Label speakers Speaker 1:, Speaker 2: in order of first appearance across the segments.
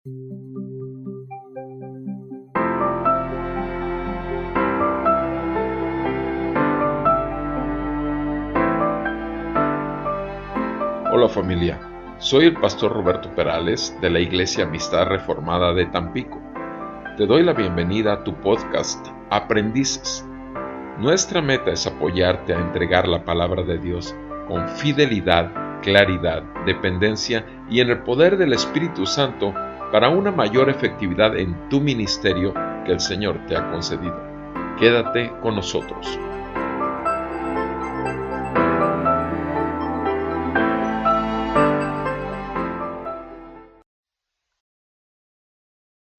Speaker 1: Hola familia, soy el pastor Roberto Perales de la Iglesia Amistad Reformada de Tampico. Te doy la bienvenida a tu podcast Aprendices. Nuestra meta es apoyarte a entregar la palabra de Dios con fidelidad, claridad, dependencia y en el poder del Espíritu Santo para una mayor efectividad en tu ministerio que el Señor te ha concedido. Quédate con nosotros.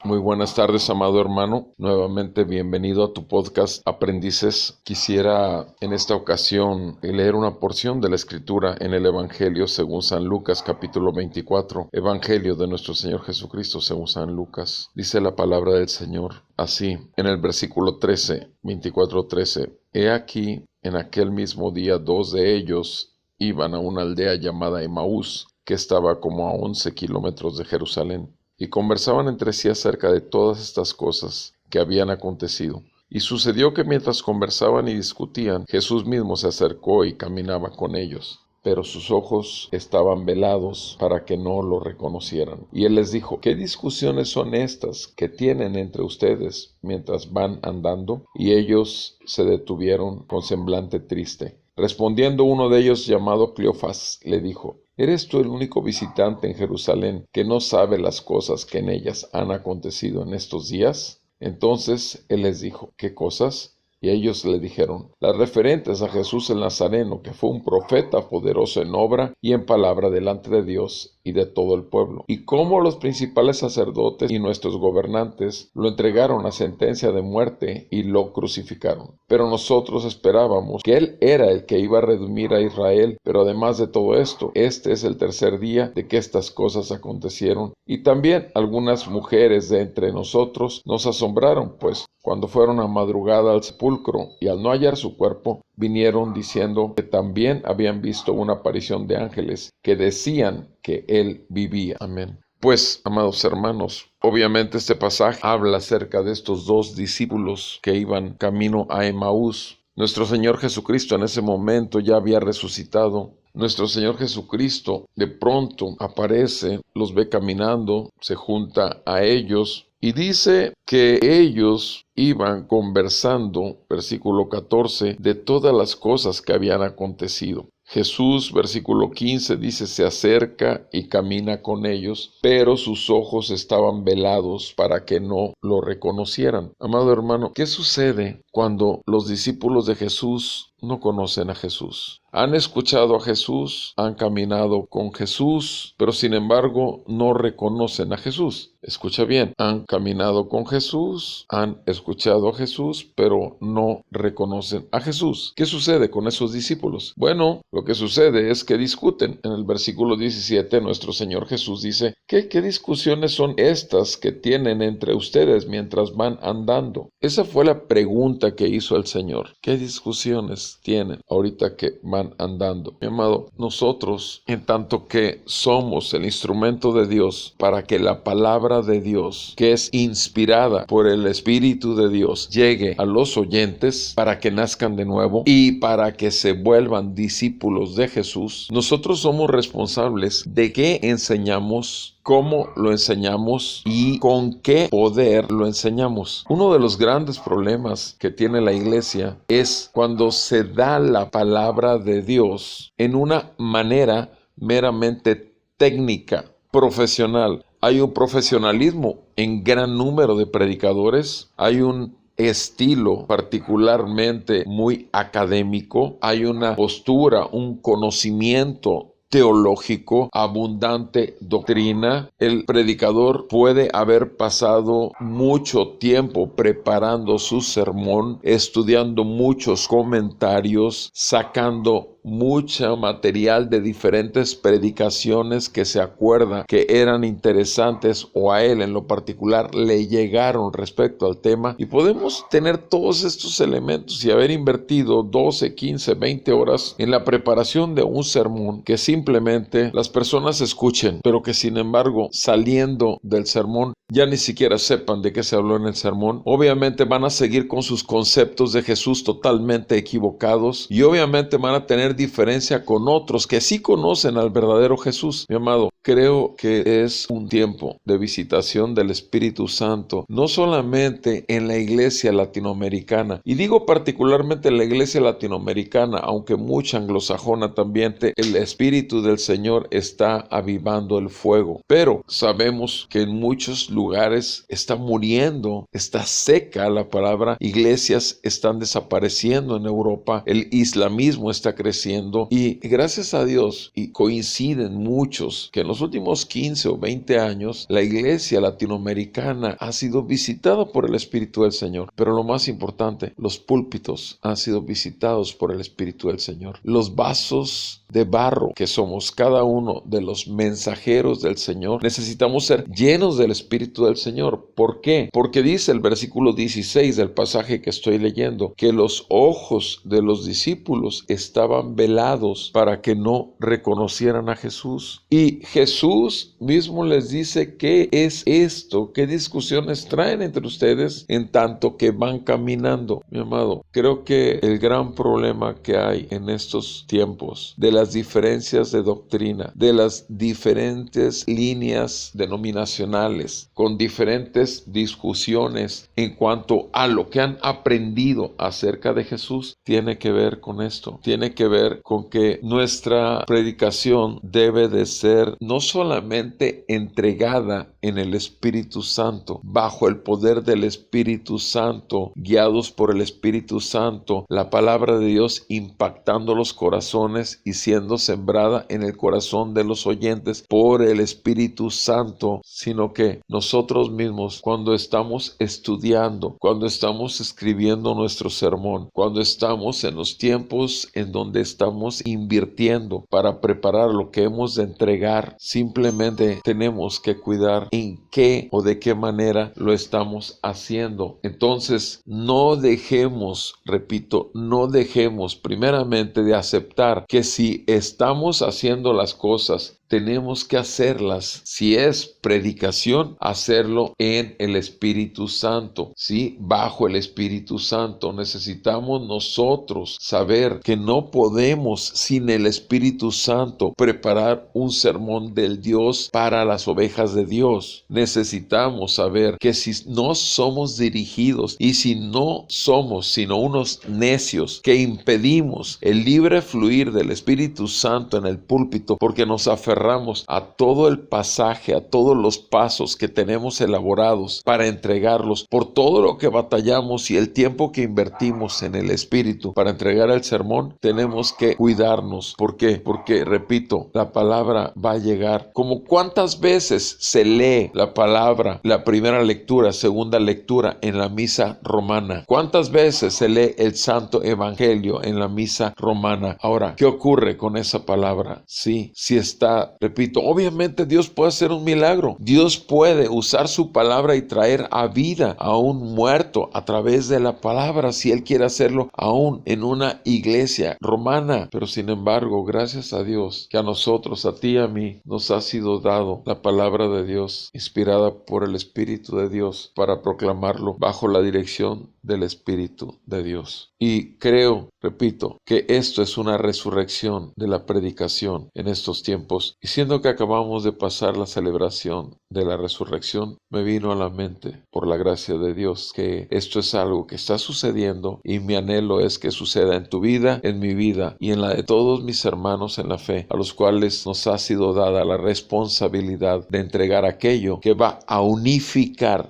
Speaker 1: Muy buenas tardes, amado hermano. Nuevamente bienvenido a tu podcast Aprendices. Quisiera en esta ocasión leer una porción de la Escritura en el Evangelio según San Lucas, capítulo 24. Evangelio de nuestro Señor Jesucristo según San Lucas. Dice la palabra del Señor así, en el versículo 24:13. He aquí, en aquel mismo día, 2 de ellos iban a una aldea llamada Emaús, que estaba como a 11 kilómetros de Jerusalén. Y conversaban entre sí acerca de todas estas cosas que habían acontecido. Y sucedió que mientras conversaban y discutían, Jesús mismo se acercó y caminaba con ellos. Pero sus ojos estaban velados para que no lo reconocieran. Y él les dijo: ¿Qué discusiones son estas que tienen entre ustedes mientras van andando? Y ellos se detuvieron con semblante triste. Respondiendo uno de ellos, llamado Cleofas, le dijo: ¿Eres tú el único visitante en Jerusalén que no sabe las cosas que en ellas han acontecido en estos días? Entonces él les dijo: ¿Qué cosas? Y ellos le dijeron: las referentes a Jesús el Nazareno, que fue un profeta poderoso en obra y en palabra delante de Dios y de todo el pueblo, y cómo los principales sacerdotes y nuestros gobernantes lo entregaron a sentencia de muerte y lo crucificaron. Pero nosotros esperábamos que él era el que iba a redimir a Israel. Pero además de todo esto, este es el tercer día de que estas cosas acontecieron. Y también algunas mujeres de entre nosotros nos asombraron, pues cuando fueron a madrugada al sepulcro y al no hallar su cuerpo, vinieron diciendo que también habían visto una aparición de ángeles que decían que él vivía. Amén. Pues, amados hermanos, obviamente este pasaje habla acerca de estos dos discípulos que iban camino a Emaús. Nuestro Señor Jesucristo en ese momento ya había resucitado. Nuestro Señor Jesucristo de pronto aparece, los ve caminando, se junta a ellos y dice que ellos iban conversando, versículo 14, de todas las cosas que habían acontecido. Jesús, versículo 15, dice: se acerca y camina con ellos, pero sus ojos estaban velados para que no lo reconocieran. Amado hermano, ¿qué sucede cuando los discípulos de Jesús no conocen a Jesús? Han escuchado a Jesús, han caminado con Jesús, pero sin embargo no reconocen a Jesús. Escucha bien, han caminado con Jesús, han escuchado a Jesús, pero no reconocen a Jesús. ¿Qué sucede con esos discípulos? Bueno, lo que sucede es que discuten. En el versículo 17, nuestro Señor Jesús dice: ¿Qué discusiones son estas que tienen entre ustedes mientras van andando? Esa fue la pregunta que hizo el Señor. ¿Qué discusiones tienen ahorita que van andando? Mi amado, nosotros, en tanto que somos el instrumento de Dios para que la palabra de Dios, que es inspirada por el Espíritu de Dios, llegue a los oyentes para que nazcan de nuevo y para que se vuelvan discípulos de Jesús, nosotros somos responsables de qué enseñamos, cómo lo enseñamos y con qué poder lo enseñamos. Uno de los grandes problemas que tiene la iglesia es cuando se da la palabra de Dios en una manera meramente técnica, profesional. Hay un profesionalismo en gran número de predicadores, hay un estilo particularmente muy académico, hay una postura, un conocimiento teológico, abundante doctrina. El predicador puede haber pasado mucho tiempo preparando su sermón, estudiando muchos comentarios, sacando mucho material de diferentes predicaciones que se acuerda que eran interesantes o a él en lo particular le llegaron respecto al tema, y podemos tener todos estos elementos y haber invertido 12, 15, 20 horas en la preparación de un sermón que simplemente simplemente las personas escuchen, pero que sin embargo, saliendo del sermón, ya ni siquiera sepan de qué se habló en el sermón. Obviamente van a seguir con sus conceptos de Jesús totalmente equivocados y obviamente van a tener diferencia con otros que sí conocen al verdadero Jesús. Mi amado, creo que es un tiempo de visitación del Espíritu Santo, no solamente en la iglesia latinoamericana, y digo particularmente en la iglesia latinoamericana, aunque mucha anglosajona también, el Espíritu del Señor está avivando el fuego, pero sabemos que en muchos lugares está muriendo, está seca la palabra, iglesias están desapareciendo en Europa, el islamismo está creciendo y gracias a Dios, y coinciden muchos, que en los últimos 15 o 20 años la iglesia latinoamericana ha sido visitada por el Espíritu del Señor, pero lo más importante, los púlpitos han sido visitados por el Espíritu del Señor. Los vasos de barro que somos cada uno de los mensajeros del Señor, necesitamos ser llenos del Espíritu del Señor. ¿Por qué? Porque dice el versículo 16 del pasaje que estoy leyendo, que los ojos de los discípulos estaban velados para que no reconocieran a Jesús. Y Jesús mismo les dice, ¿qué es esto? ¿Qué discusiones traen entre ustedes en tanto que van caminando? Mi amado, creo que el gran problema que hay en estos tiempos de las diferencias de doctrina, de las diferentes líneas denominacionales, con diferentes discusiones en cuanto a lo que han aprendido acerca de Jesús, tiene que ver con esto. Tiene que ver con que nuestra predicación debe de ser no solamente entregada en el Espíritu Santo, bajo el poder del Espíritu Santo, guiados por el Espíritu Santo, la palabra de Dios impactando los corazones y siendo sembrada en el corazón de los oyentes por el Espíritu Santo, sino que nosotros mismos, cuando estamos estudiando, cuando estamos escribiendo nuestro sermón, cuando estamos en los tiempos en donde estamos invirtiendo para preparar lo que hemos de entregar, simplemente tenemos que cuidar en qué o de qué manera lo estamos haciendo. Entonces, no dejemos, repito, no dejemos primeramente de aceptar que si estamos haciendo las cosas, tenemos que hacerlas. Si es predicación, hacerlo en el Espíritu Santo, ¿sí? Bajo el Espíritu Santo. Necesitamos nosotros saber que no podemos sin el Espíritu Santo preparar un sermón del Dios para las ovejas de Dios. Necesitamos saber que si no somos dirigidos y si no somos sino unos necios que impedimos el libre fluir del Espíritu Santo en el púlpito porque nos aferramos a todo el pasaje, a todos los pasos que tenemos elaborados para entregarlos, por todo lo que batallamos y el tiempo que invertimos en el Espíritu para entregar el sermón, tenemos que cuidarnos. ¿Por qué? Porque, repito, la palabra va a llegar. Como cuántas veces se lee la palabra, la primera lectura, segunda lectura en la misa romana. ¿Cuántas veces se lee el Santo Evangelio en la misa romana? Ahora, ¿qué ocurre con esa palabra? Sí está, repito, obviamente Dios puede hacer un milagro. Dios puede usar su palabra y traer a vida a un muerto a través de la palabra, si Él quiere hacerlo aún en una iglesia romana. Pero sin embargo, gracias a Dios, que a nosotros, a ti y a mí, nos ha sido dado la palabra de Dios, inspirada por el Espíritu de Dios, para proclamarlo bajo la dirección del Espíritu de Dios. Y creo, repito, que esto es una resurrección de la predicación en estos tiempos. Y siendo que acabamos de pasar la celebración de la resurrección, me vino a la mente, por la gracia de Dios, que esto es algo que está sucediendo y mi anhelo es que suceda en tu vida, en mi vida y en la de todos mis hermanos en la fe, a los cuales nos ha sido dada la responsabilidad de entregar aquello que va a unificar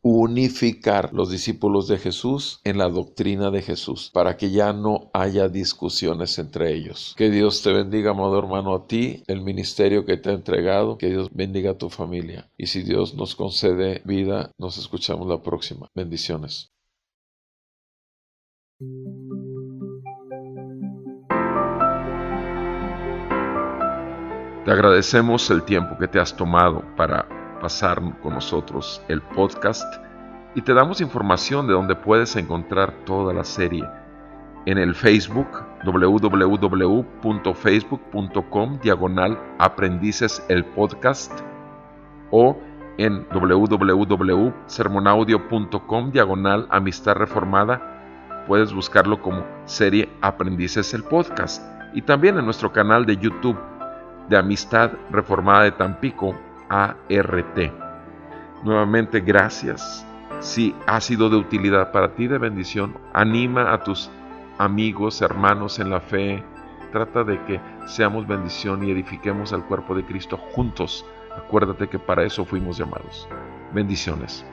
Speaker 1: los discípulos de Jesús en la doctrina de Jesús, para que ya no haya discusiones entre ellos. Que Dios te bendiga, amado hermano, a ti, el ministerio que te ha entregado, que Dios bendiga a tu familia. Y si Dios nos concede vida, nos escuchamos la próxima. Bendiciones. Te agradecemos el tiempo que te has tomado para pasar con nosotros el podcast y te damos información de donde puedes encontrar toda la serie. en el Facebook, www.facebook.com/aprendices el podcast, o en www.sermonaudio.com/amistad reformada. Puedes buscarlo como serie Aprendices el podcast, y también en nuestro canal de YouTube de Amistad Reformada de Tampico, ART. Nuevamente, gracias. Si ha sido de utilidad para ti, de bendición, anima a tus amigos, hermanos en la fe. Trata de que seamos bendición y edifiquemos al cuerpo de Cristo juntos. Acuérdate que para eso fuimos llamados. Bendiciones.